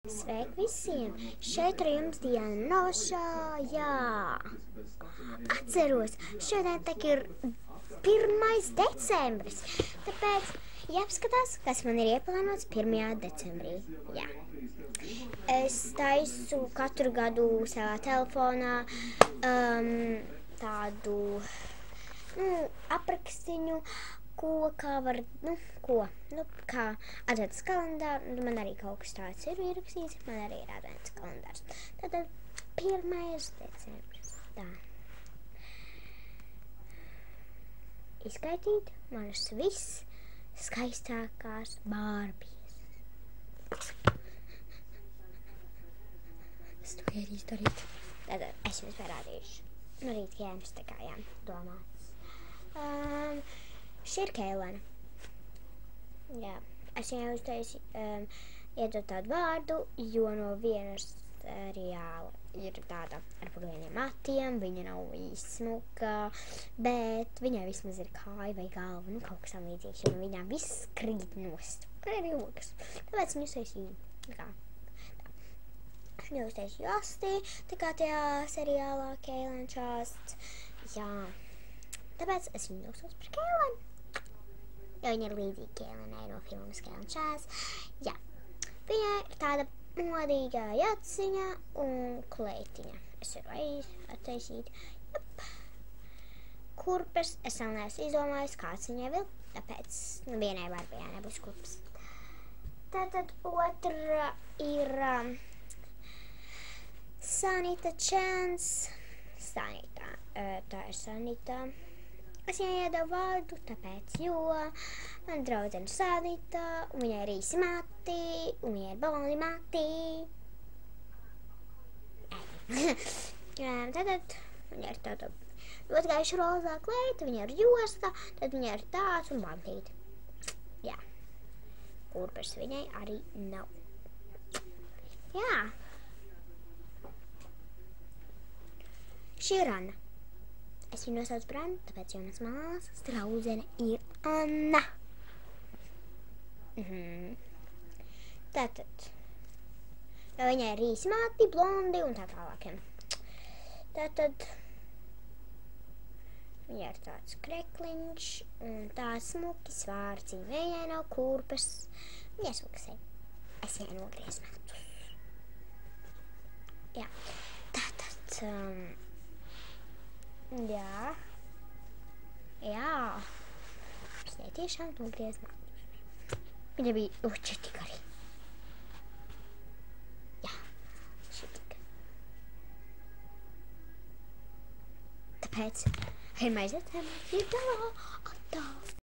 Sveiki visiem! Šeit ar jums Diana Nošā, jā! Atceros, šodien tak ir 1. decembris, tāpēc jāapskatās, kas man ir ieplānots 1. decembrī, jā. Es taisu katru gadu savā telefonā tādu aprakstiņu, kā var, kā advents kalendāru, man arī kaut kas tāds ir ierakstīts, man arī ir advents kalendārs. Tātad 1. decembris, tā. Izskaitīt manas viss skaistākās Bārbijas. Es to ir izdarīt. Tātad es jums parādīšu. Nu, rīt jēmas tā kā, jā, domāts. Šī ir Keilena. Jā, es viņai uztaisu iedot tādu vārdu, jo no vienas seriāla ir tāda ar purvieniem matiem, viņa nav īsti smuka, bet viņai vismaz ir kāja vai galva, kaut kas tam līdzīgs, jo no viņām viss krīt nost. Ir joks. Tāpēc viņu uztaisīju kā. Viņu uztaisīju asti, tā kā tajā seriālā Keilena čāsts. Jā. Tāpēc es viņu nosaucu par Keilenu. Jo viņa ir līdzīga Keilenai no filmas Keilena čāsts. Jā. Viņai ir tāda modīgā jaciņa un kleitiņa. Es varu attaisīt. Jop. Kurpes es vēl neesmu izdomājis, kāds viņai vēl. Tāpēc vienai Barbijai nebūs kurpes. Tātad otra ir Sanita Chance. Sanita. Tā ir Sanita. Es viņai iedevu vārdu, tāpēc, jo man draudzene Sanita, un viņai ir īsi mati, un viņai ir baloni mati. Tātad viņai ir tāda ļoti gaiša rozā kleita, viņai ir josta, tad viņai ir tāds un bantīti. Jā. Kurpes viņai arī nav. Jā. Šī ir Anna. Es viņu nosaucu par Annu, tāpēc jaunas māsas draudzene ir Anna. Tātad, jo viņai ir īsi mati, blondi un tā tālākiem. Tātad, viņai ir tāds krekliņš un tāds smuki svārciņi. Viņai nav kurpes, viņai smuksei. Es viņai nogriez matus. Jā, tātad, jā. Es netiešām nogriez matus. Viņa bija šķitika arī. Jā, šķitika. Tāpēc 1. decembris ir galā.